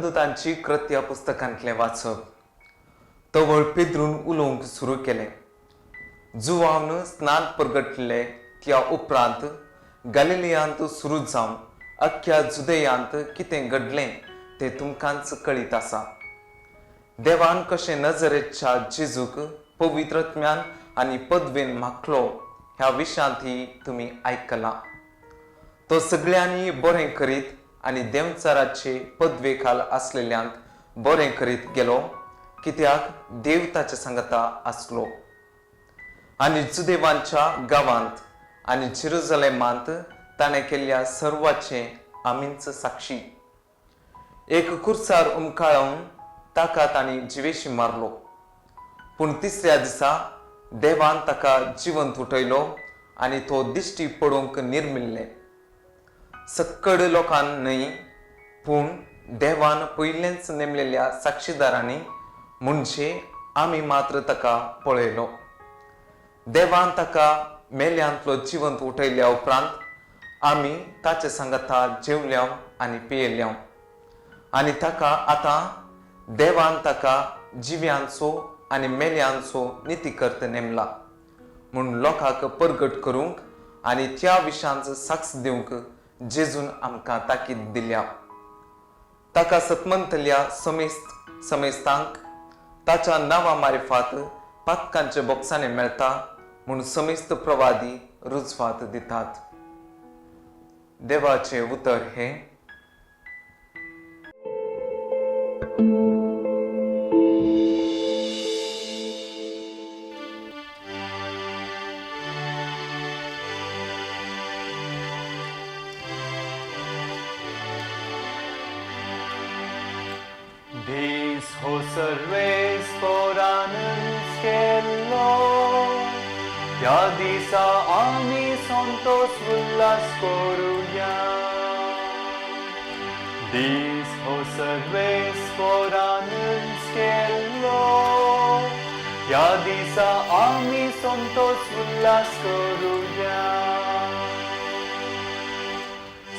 देवदूतांची कृत्या पुस्तकांतले वाचप. तवळ पेद्रून उलोवंक सुरू केलें. जुवावन स्नान परगटले त्या उपरांत गलिलियांत सुरू जावन अख्ख्या जुदेयांत कितें घडलें तें तुमकांच कळीत आसा. देवान कशें नजरेच्या जेजूक पवित्रत्म्यान आनी पदवेन माखलो ह्या विशयांतही तुमी आयकलां. तो सगळ्यांनी बरें करीत आनी देवचाराचे पदवे खाल आसलेल्यांक बरें करीत गेलो, कित्याक देव ताचे सांगता आसलो. आनी जुदेवांच्या गांवांत आनी जेरुसलेमांत ताणें केल्ल्या सर्वाचे आमीच साक्षी. एक खुर्सार उमकाळून ताका तांणी जिवेशी मारलो, पूण तिसऱ्या दिसा देवान ताका जिवंत उठयलो आनी तो दिश्टी पडूंक निर्मिल्ले. सक्कड लोकांन न्हय, पूण देवान पयलेंच नेमलेल्या साक्षीदारांनी म्हणजे आमी मात्र ताका पळयलो. देवान ताका मेल्यांतलो जिवंत उठयल्या उपरांत आमी ताचे सांगता जेवल्या आनी पियेल्या. आनी ताका आतां देवान ताका जिव्यांचो आनी मेल्यांचो नितीकर्त नेमला म्हूण लोकांक परगट करूंक आनी त्या विशयांच साक्ष दिवंक जेजून आमकां ताकीद दिल्या. ताका सतमंतल्या समेस्तांक ताच्या नांवा मारिफात पातकांचे बोक्सांनी मेळटा म्हूण समेस्त प्रवादी रुजवात दितात. देवाचे उतर हे. Dis ho serves poranens kello, ya disa ami santos vullas koruya. Dis ho serves poranens kello, ya disa ami santos vullas koruya.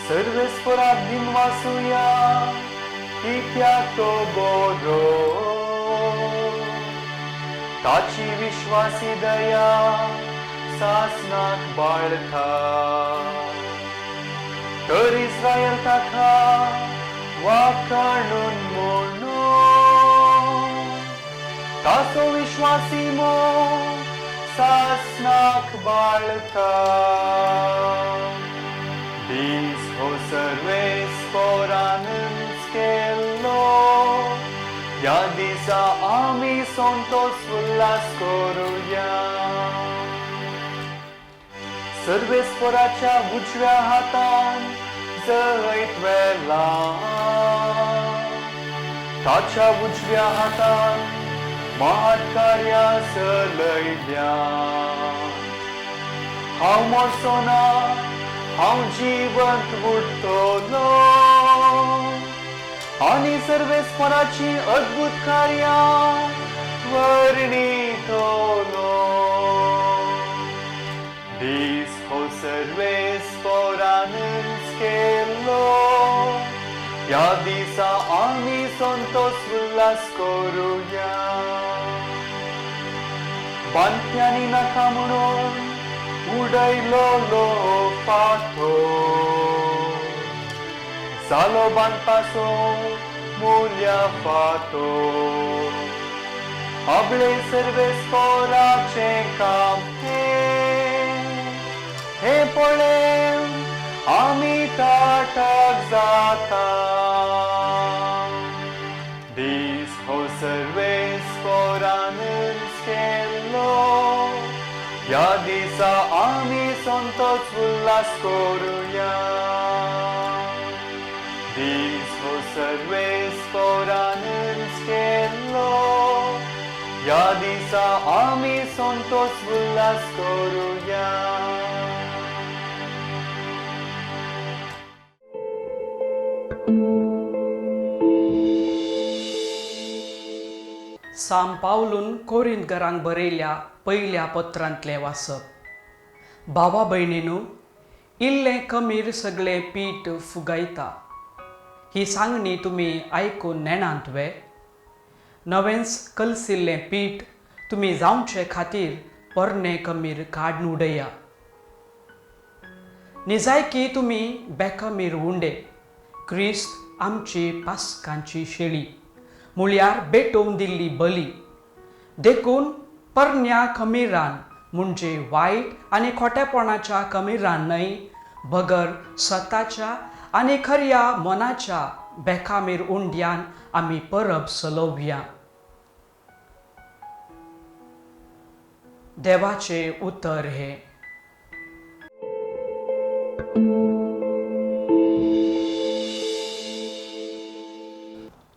Serves porat din vasuya, Kitya to boro, tachi vishwasi daya, sasnak baltha. Ter Israel takha, vakarnun mono, taso vishwasi mo, sasnak baltha. Dis ho serves poranens kello, ya disa ami santos vullas koruya. Serves poraच्या उजव्या हातान जळीत वेला, ताच्या उजव्या हातान महाकार्या चलयल्या. हांव मरसोना, हांव जिवंत उरतलो, आनी सर्वेस्पराची अद्भुत कार्या वर्णितलो. Dis ho सर्वेस्परानंच केल्लो, या दिसा आमी संतोष उल्हास करुया. बांदप्यांनी नाका म्हणून उडयलो फातो, जालो बांदपाचो मूल्या फातो. आपले सर्वेस्पराचे काम हे पळेवन आमी ताटाक जाता. Dis ho सर्वेस्परानंच केल्लो, या दिसा आमी संतोष उल्हास करुया. Dis ho सर्वेस्परानंच केल्लो, या दिसा आमी संतोष उल्हास करुया. साम पावलून कोरिंथकरांक बरयल्या पयल्या पत्रांतलें वाचप. भावा भयणीनो, इल्लें कमीर सगळें पीठ फुगयता. ही सांगणी तुम्ही ऐकून नेणांत वे नवेंच कलसिल्लें पीठ तुम्ही जावचे खातीर परणे कमीर काडून उडया. निजायकी तुम्ही बेकमीर उंडे क्रिस्त आमची पास्कांची शेळी मुळ्यार बेटोवन दिल्ली बली देखून परण्या कमीरान म्हणजे वायट आनी खोटेपणाच्या कमीरान न्हय बगर स्वताच्या आनी खऱ्या मनाच्या बेकामीर उंड्यान आमी परब चलोवया. देवाचे उतर हे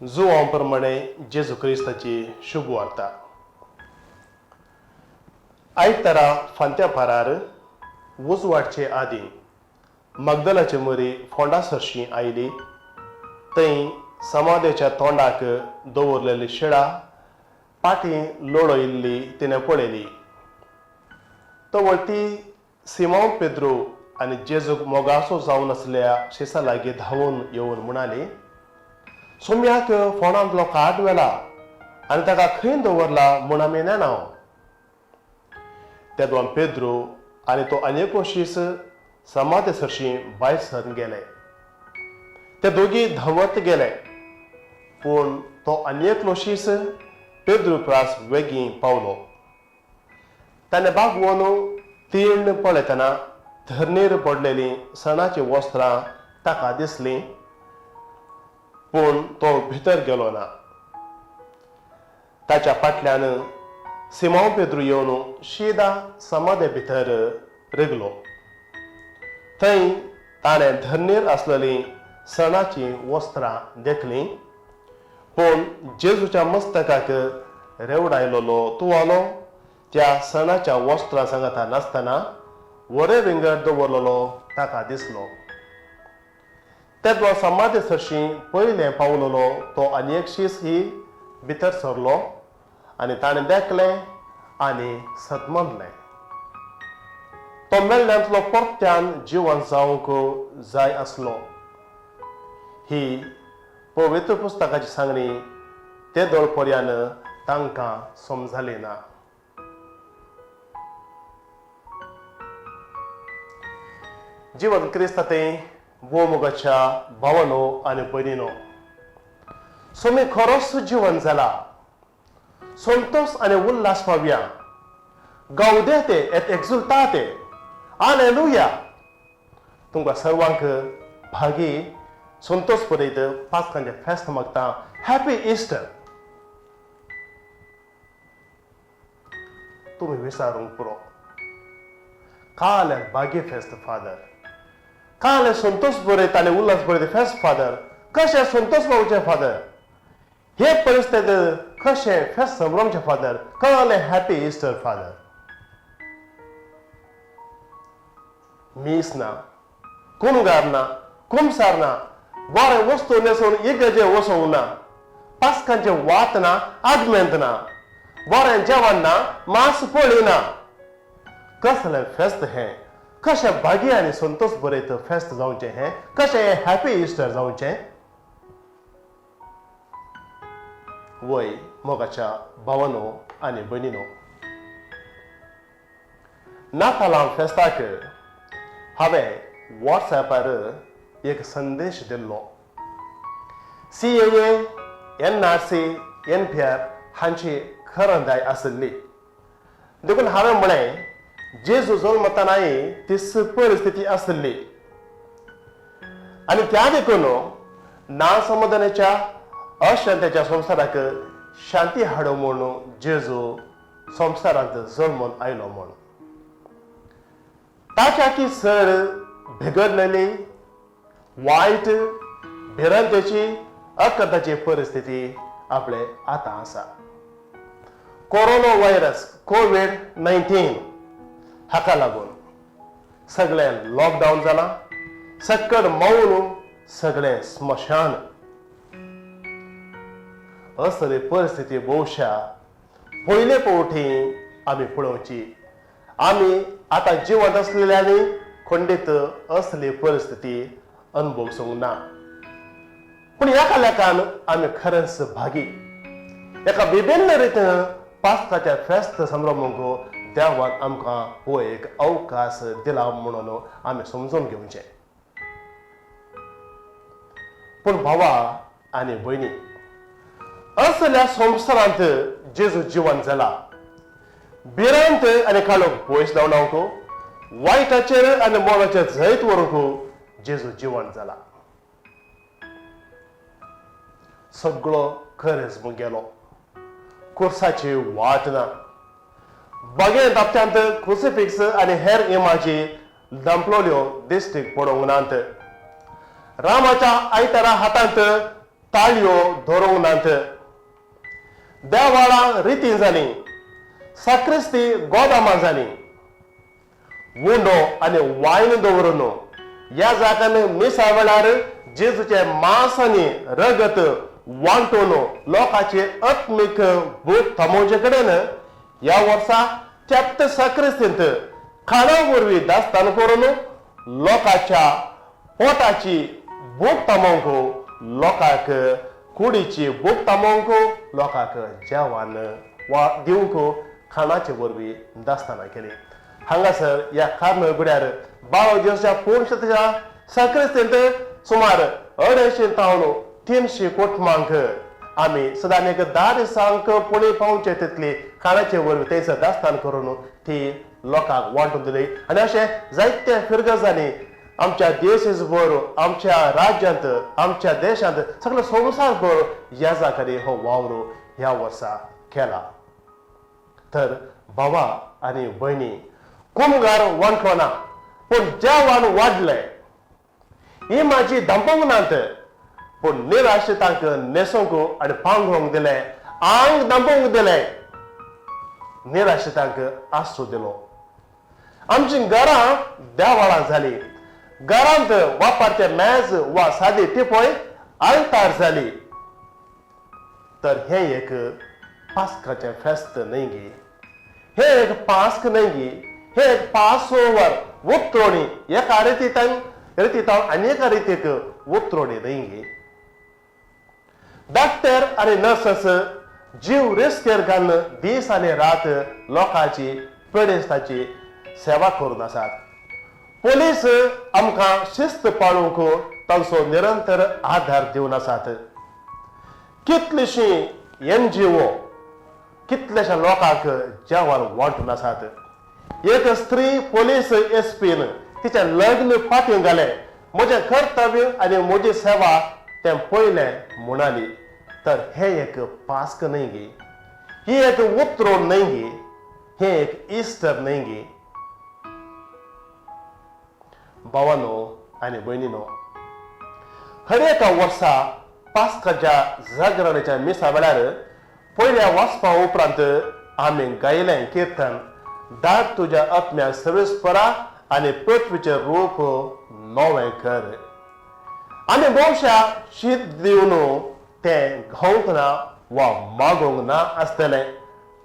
जुवांप्रमाणे जेजू क्रिस्ताची शुभ वार्ता. आयतारा फांत्या पारार उजवाडचे आदी मगदलाचे मरी फोंडा सरशी आयली. थंय समाधेच्या तोंडाक दवरलेली शिळा पाटी लोळयल्ली तिणें पळयली. तो ती सिमोन पेद्रो आनी जेजूक मोगासो जावन आसल्या शिसा लागीं धांवून येवन म्हणाली, सुम्याक फोंडांतलो काट व्हेला आनी ताका खंय दवरला म्हूण आमी नेनाव. तेदोन पेद्रो आनी तो आनेको शीस समाधे सरशी भायर सरून गेले. ते दोगी धांवत गेले, पूण तो आनेकलो शीस पेद्रो प्रास वेगीं पावलो. ताणें बागवून तीण पळयतना धरणीर पडलेलीं सणाची वस्त्रां ताका दिसलीं, पूण तो भितर गेलो ना. ताच्या फाटल्यान सिमोन पेद्रो येवन शिदा समाधे भितर रिगलो. थंय ताणें धरणीर आसलेलीं सणाची वस्त्रां देखलीं, पूण जेजूच्या मस्तकाक रेवडायलोलो तुवालो त्या सणाच्या वस्त्रां सांगता नासतना वरे विंगड दवरलेलो ताका दिसलो. तेदो समाधे सरशी पयलें पावलेलो तो आनीक शीस ही भितर सरलो आनी ताणें देखलें आनी सतमनलें. तो मेल्ल्यांतलो परत्यान जिवंत जावंक जाय आसलो. ही पवित्र पुस्तकाची सांगणी ते दोळपर्यान तांकां समजली ना. जिवंत क्रिस्तांतें भोवमुगाच्या भावनो आनी भयणीनो, सोमी खरोच जिवन जाला. संतोष आनी उल्हास पावया. गावदेते एत एक्झुल्टाते. हालेलुया. तुमकां सर्वांक भागी संतोष परयत पास्कांचें फेस्त मागता. Happy Easter. तुमी विचारूंक पुरो, काल भागी फेस्त फादर, काल संतोष बरयत आनी उल्हास बरयत फेस्त फादर, कशें संतोष पावचे फादर, हे परिस्थितीत कशें फेस्त संभ्रमचे फादर, काल हॅपी इस्टर फादर. मीस ना, कुणगार ना, कुमसार ना, बरें वस्तू नेसून इगर्जे वचोंक ना, पास्कांचे वात ना, आगमेंत ना, बरें जेवण ना, मांस पोळी ना. कसलें फेस्त हें, कशें भागी आनी संतोष बरयत फेस्त जावचें हें, कशें हॅपी इस्टर जावचें. वय मोगाच्या भावनो आनी भयणीनो, नातालां फेस्ताक हांवें वॉट्सॅपार एक संदेश दिल्लो. CAA, NRC, NPR हांची खरंदाय आसली. देखून हांवें म्हळें, जेजू जल्मतानाय तीच परिस्थिती आसली आनी त्या देखून नासमाधानाच्या अशांतीच्या संवसाराक शांती हाडो म्हूण जेजू संवसारांत जल्मून आयलो म्हूण. ताच्या की सर बिगडलेली वायट भिरांतेची अकताची परिस्थिती आपले आतां आसा. कोरोना व्हायरस COVID-19 हाका लागून सगळें लॉकडावन जालां. सक्कड मावून सगळें स्मशान. असली परिस्थिती भोवशा पयले फावटी आमी पळोवची. आमी आतां जिवंत आसलेल्यांनी खंडीत असली परिस्थिती अनुभवसूंक ना. पूण एका लेखान आमी खरेंच भागी एका विभिन्न रितीन पास्काच्या फेस्त संभ्रमूंक देवान आमकां हो एक अवकाश दिला म्हणून आमी समजून घेवचें. पूण भावा आनी भयणी, असल्या संवसारांत जेजू जिवन जाला. भिरांत आनी काळोख पयस धांवडावंक, वायटाचेर आनी मोगाचेर जैत व्हरूंक जेजू जिवन जाला. सगळो खरेंच मुगेलो, कुर्साची वाट ना. बागे दापट्यांत क्रुसिफिक्स आनी हेर इमाजी दंपलोल्यो दिश्टीक पडोवंक नात. रामाच्या आयतारा हातांत ताळयो धरूंक नात. देवाळां रितीं जालीं, साक्रिस्ती गोदामां जालीं. उंडो आनी वायन दवरून ह्या जागांनी मिसा वेळार जेजूचे मांस आनी रगत वांटून लोकांची आत्मीक भूक थांबोवचे कडेन ह्या वर्सा चेप्त साक्रिस्तींत खाणा वरवीं दास्तान करून लोकांच्या पोटाची भूक थांबोवंक, लोकांक कुडीची भूक थांबोवंक, लोकांक जेवण दिवंक खाणाचे वरवीं दास्तानां केली. हांगासर ह्या कार्मेल गुड्यार 12 दिवसाच्या पुणशतेच्या साक्रिस्तींत सुमार 250-300 कुटुंबांक आमी सदां एक 10 दिसांक पुणे पावचे तितली खाणाचे वरवीं थंयसर दास्तान करून ती लोकांक वांटून दिली. आनी अशें जायते फिरगजांनी आमच्या देशभर, आमच्या राज्यांत, आमच्या देशांत, सगळे संवसारभर ह्या जागांनी हो वावर ह्या वर्सा केला. तर भावा आनी भयणी, कुमगार वांटलो ना, पूण जेवण वाडलें. ही म्हाजी दंपोवंक नात, पूण निराश्रितांक न्हेसोवंक आनी पांगोवंक दिलें, आंग दंपोवंक दिलें, निराश्रितांक आसरो दिलो. आमची घरां देवाळां जालीं. घरांत वापरचे मेज वा सादी टिपय आल्तार जाली. तर हें एक पास्काचें फेस्त न्हय गे, हें एक पास्क न्हय गे, हें एक पासओवर उतरोणी. एका रितींतल्यान आनी एका रितीक उतरोणी न्हय गे. डॉक्टर आनी नर्सस जीव रिस्केर घालून दीस आनी रात लोकांची पिडेस्ताची सेवा करून आसात. पुलीस आमकां शिस्त पाळूंक तांचो निरंतर आधार दिवन आसात. कितलीशीं NGO कितलेशा लोकांक जेवण वांटून आसात. एक स्त्री पुलीस SP तिचें लग्न फाटीं घालें. म्हजें कर्तव्य आनी म्हजी सेवा तें पयलें म्हणाली. तर हें एक पास्क न्हय गे, ही एक उतरोण न्हय गे, हें एक इस्टर न्हय गे. भावांनो आनी भयणींनो, हर एका वर्सा पास्काच्या जागरणाच्या मिसा वेळार पयल्या वाचपा उपरांत आमी गायलें किर्तन दाट तुज्या आत्म्याक सर्वेस्परा आनी पृथ्वीचें रूप नवें कर. आमी भोवशा शीत दिवन तें खावंक ना वा मागोवंक ना आसतलें,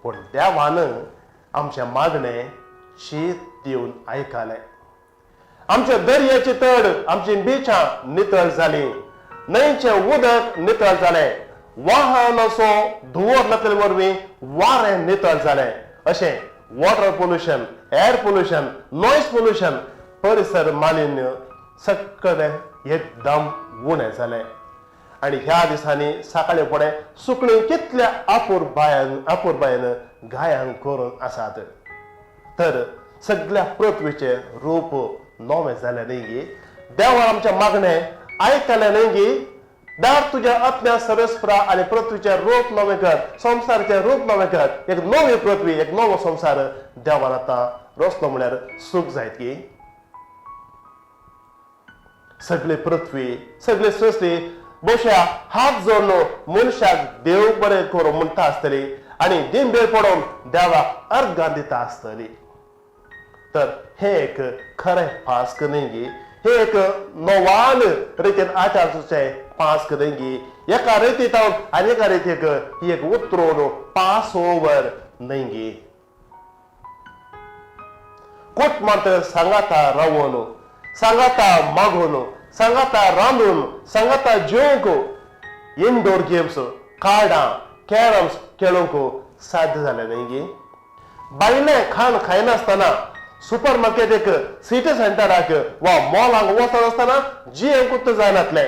पूण देवान आमचें मागणें शीत दिवन आयकलें. आमचे दर्याची तड, आमची बिचां नितळ जालीं, न्हंयचें उदक नितळ जालें, वाहन असो धुंवर नातले वरवीं वारें नितळ जालें. अशें water pollution, air pollution, noise pollution, परिसर मालिन्य सगळें एकदम उणें जालें. आनी ह्या दिसांनी सकाळीं फुडें सुकणीं कितल्या आपुरबायेन गायन करून आसात. तर सगळ्या पृथ्वीचें रूप नवें जालें न्हय गे. देवान आमचें मागणें आयकलें न्हय गे. दाट तुज्या आत्म्या सर्वेस्परा आनी पृथ्वीचें रूप नवें कर, संवसाराचें रूप नवें कर. एक नवी पृथ्वी, एक नवो संवसार देवान आतां रचलो म्हळ्यार सूख जायत गे. सगळी पृथ्वी, सगळी सृश्टी बशा हात जोडून मनशाक देव बरें करूं म्हणटा आसतली आनी दिनबेळ पडोवन देवाक अर्गां दिता आसतली. तर हें एक खरें पास्क न्हय गे, हें एक नवान रितीन आचारचें पास्क न्हय गे. एका रितींत आनी एका रितीक ही एक उतरोवन पास ओवर न्हय गे. कुटुंबांत सांगाता रावून, सांगाता मागून, सांगाता रांदून, सांगाता जेवंक इनडोर गेम्स कार्डां कॅरम्स खेळूंक साध्य जालें न्ही गे भायलें खाण खायनासतना सुपर मार्केटीक सिटी सेंटराक वा मॉलांक वचनासतना जेवंकूच जायनातलें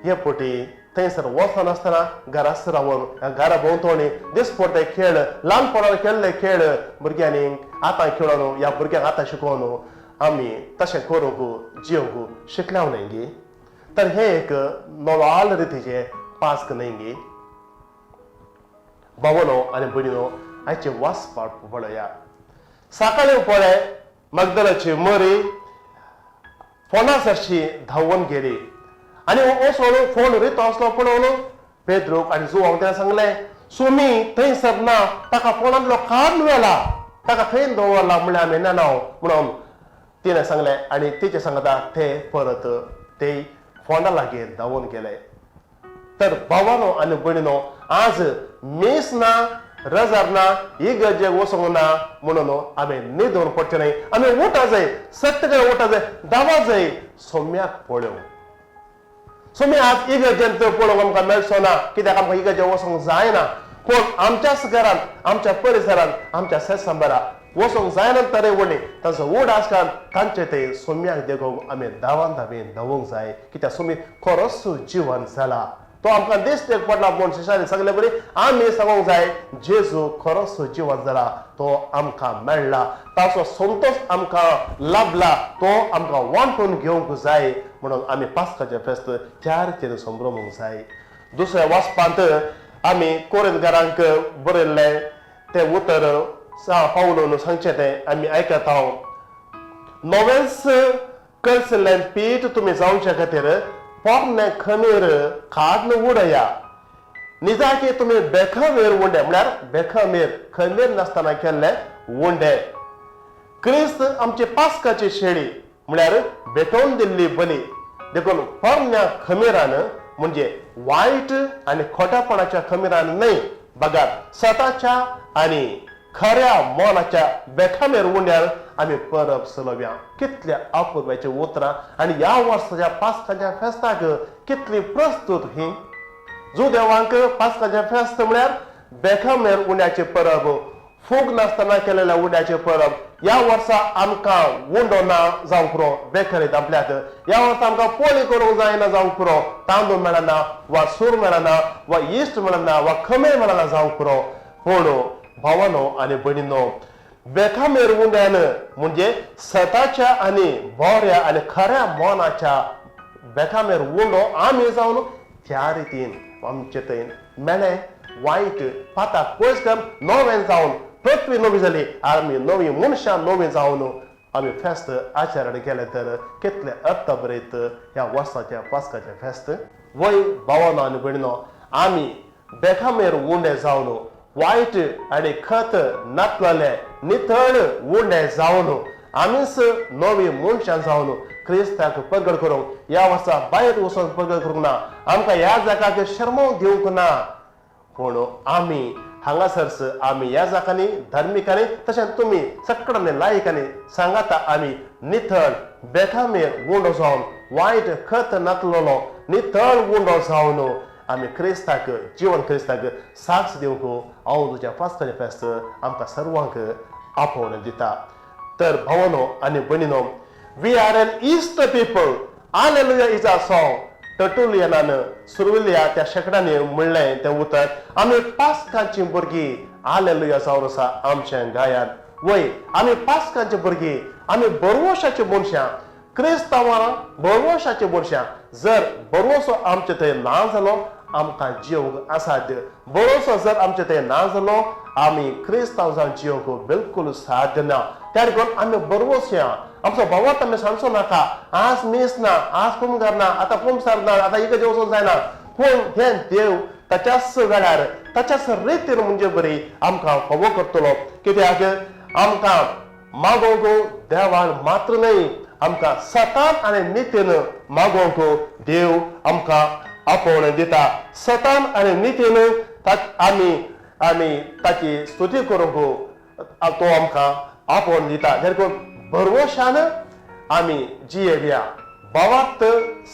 हे पोटी थंयसर वचनासतना घराच रावन घरा भोंवतणी दिसपट्टे खेळ ल्हानपणान खेळ्ळे खेळ भुरग्यांनी आतां खेळोन ह्या भुरग्यांक आतां शिकोवन आमी तशें करूंक जियोंक शिकल्या न्ही गे तर हे एक नवाल रितीचे पास्क न्ही गे भावनो आनी भयणीनो आयचे वाचपाक पळया सकाळी पळय मगदलाची मरी फोंडासरशी धांवून गेली आनी वचून फोन रितो आसलो पळोवन पेद्रूक आनी जुवांक तेणें सांगलें सुमी थंयसर ना ताका फोंडांतलो काडून व्हेला ताका खंय दवरला म्हणलें आमी नेनाव म्हणून तिणें सांगलें आनी तिचे सांगता ते परत ते फोंडा लागीं धांवून गेले तर भावानो आनी भयणीनो आज मीस ना रजार ना इगर्जेक वचूंक ना म्हणून आमी न्हिदून पडचे न्ही आमी उठा जाय सत्य कडेन उठा जाय धांवा जाय सोम्याक पळोवंक सोमी आज इगर्जेंत पळोवंक आमकां मेळचो ना कित्याक आमकां इगर्जेक वचूंक जायना पूण आमच्याच घरान आमच्या परिसरान आमच्या सेसंबरा वचूंक जायना तरे वणी तांचो उड आसकान तांचे ते सोम्याक देखून आमी धांवेन धांवूंक जाय कित्याक सोमी खरोच जिवन जाला तो आमकां दिश्टेक पडला म्हूण शिशांनी सांगले बरी आमी सांगूंक जाय जेजू खरोच जिवन जाला तो आमकां मेळ्ळा ताचो संतोश आमकां लाभला तो आमकां वांटून घेवंक जाय म्हणून आमी पास्काचें फेस्त त्या रितीन संभ्रमूंक जाय दुसऱ्या वाचपांत आमी कोरिंथकारांक बरयल्लें तें उतर पावलून सांगचें तें आमी आयकत हांव नोवेल्स कळसिल्लें पीठ तुमी जावचे खातीर पोरणे खमीर काडून उडया निजाकी तुमी बेखमीर उंडे म्हळ्यार बेखमीर खमीर नासतना केल्ले उंडे क्रिस्त आमची पास्काची शेळी म्हळ्यार भेटोवन दिल्ली बली देखून पोरण्या खमीरान म्हणजे वायट आनी खोटेपणाच्या खमीरान न्हय बगात सताच्या आनी खऱ्या मोनाच्या बेखमीर उंड्यार आमी परब चलोवया कितल्या अपुर्वाची उतरां आनी ह्या वर्साच्या पास्काच्या फेस्ताक कितली प्रस्तुत ही जुदेवांक पास्काचें फेस्त म्हळ्यार बेखमीर उंड्याची परब फूग नासतना केलेल्या उंड्याची परब ह्या वर्सा आमकां उंडो ना जावंक पुरो बेकरीत आपल्याक ह्या वर्सा आमकां पोळी करूंक जायना जावंक पुरो तांदूळ मेळना वा सूर मेळना वा इश्ट मेळना वा खमीर मेळना जावंक पुरो पूण भावानो आनी भयणीनो बेखमीर उंड्यान म्हणजे सताच्या आनी बोऱ्या आनी खऱ्या मोनाच्या बेखमीर उंडो आमी जावन त्या रितीन आमचे थंय मेळ्ळें वायट पाताक पयस कर नवें जावन पृथ्वी नवी जाली आमी नवी मनशां नवी जावन आमी फेस्त आचरण केलें तर कितलें अर्थभरीत ह्या वर्साच्या पास्काचें फेस्त वय भावानो आनी भयणीनो आमी बेखमीर उंडे जावन वायट आनी खत नातलेले नितळ उंडे जावन आमीच नवी मनशां जावन क्रिस्ताक प्रगट करूंक ह्या वर्सा भायर वचून प्रगट करूंक ना आमकां ह्या जागाक शर्मोवंक दिवंक ना पूण आमी हांगासरस आमी ह्या जागांनी धार्मिकांनी तशेंच तुमी सगळ्यांनी लायकांनी सांगाता आमी नितळ बेखमीर उंडो जावन वायट खत नातलेलो नितळ उंडो जावन आमी क्रिस्ताक जीवन क्रिस्ताक साक्ष दिवंक हांव तुज्या पास्काचें फेस्त आमकां सर्वांक आपोवन दिता तर भावानो आनी भयणीनो we are an Easter people hallelujah is a song टर्टुलियनान सुरविल्ल्या त्या शेकड्यांनी म्हणलें तें उतर आमी पास्कांची भुरगीं हालेलुया जावन आसा आमचें गायन वय आमी पास्कांची भुरगीं आमी बरवशाची मनशां क्रिस्तांवां बरवशाची मनशां जर बरवसो आमचे थंय ना जालो आमकां जियोंक आसात बरोसो जर आमचे थंय ना जालो आमी क्रिस्तांव जावन जियोंक बिलकुल साध्य ना त्या देखून आमी बरवसया आमचो भावात आमी सांगचो नाका आज मीस ना आज कुमगार ना आतां कुमसार ना आतां इगर्जे वचूंक जायना पूण हे देव ताच्याच वेळार ताच्याच रितीन म्हणजे बरी आमकां फावो करतलो कित्याक आमकां मागोवंक देवान मात्र न्हय आमकां सतान आनी नितीन मागोवंक देव आमकां आपोवन दिता सतान आनी नितीन आमी ताची स्तुती करूंक तो आमकां आपोवन दिता देखून बरवशान आमी जियेवया भावात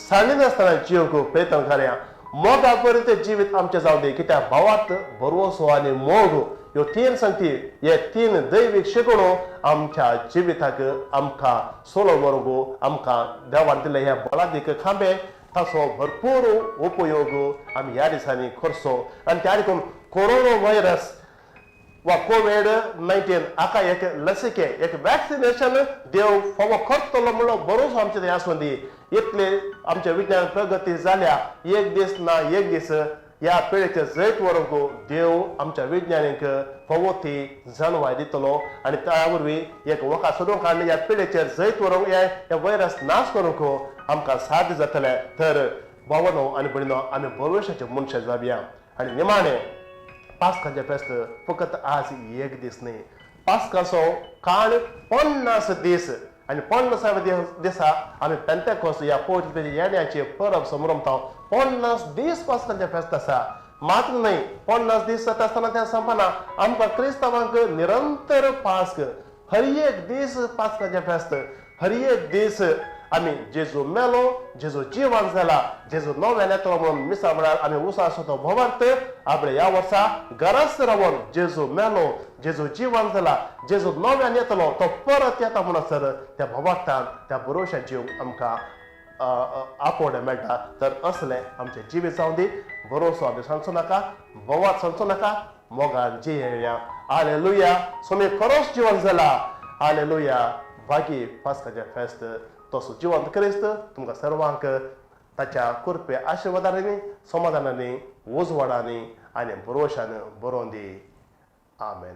साडी नासतना जियोंक प्रयत्न करया मोगा पर्यंत जिवीत आमचे जाऊ दे कित्याक भावात भरवोसो आनी मोग ह्यो तीन संगती हे तीन दैवीक शिकवणो आमच्या जिविताक आमकां सोलो वरगो आमकां देवान दिले ह्या बळादीक खांबे ताचो भरपूर उपयोग आमी ह्या दिसांनी करचो आनी त्या देखून कोरोना व्हायरस वा कोविड-19 हाका एक लसिके एक वॅक्सिनेशन देव फावो करतलो म्हणलो भरोसो आमचे थंय आसूं दी इतले आमचे विज्ञान प्रगती जाल्या एक दीस ना एक दीस ह्या पिळेचे जैत व्हरूंक देव आमच्या विज्ञानीक फावो ती जाणवाय दितलो आनी त्या वरवीं एक वखा सोदूंक आनी ह्या पिळेचेर जैत व्हरूंक हे व्हायरस नाश करूंक आमकां साध्य जातले तर भावनो आनी भयणीनो आमी भरवशाचे मनशां जावया आनी निमाणें पास्काचें फेस्त फकत आज एक दीस न्ही पास्काचो काळ 50 दीस आनी 50व्या दिसा आमी पेंतेकोस्त ह्या पवित्र येण्याची परब समरमता 50 दीस पास्काचें फेस्त आसा मात्र न्ही 50 दीस जाता आसतना तें संपना आमकां क्रिस्तांवांक निरंतर पास्क हर एक दीस पास्काचें फेस्त हर एक दीस आमी जेजू मेलो जेजू जिवंत जाला जेजू नव्यान येतलो म्हणून मिसा म्हळ्यार आमी उसासो तो भोवार्थ आपले ह्या वर्सा घराच रावन जेजू मेलो जेजू जिवंत जाला जेजू नव्यान येतलो तो परत येता म्हणसर त्या भोवार्थान त्या भरोशा जीव आमकां आपोवणे मेळटा तर असलें आमचें जिवीत जावं दी भरोसो आमी सांगचो नाका भोवात सांगचो नाका मोगान जियेया हालेलुया सोमी खरोच जिवंत जाला हालेलुया बागी पास्काचें फेस्त तसो जिवंत क्रिस्त तुमकां सर्वांक ताच्या कृपे आशिर्वादांनी समाधानांनी उजवाडांनी आनी भरोशान बरोवन दी आमेन.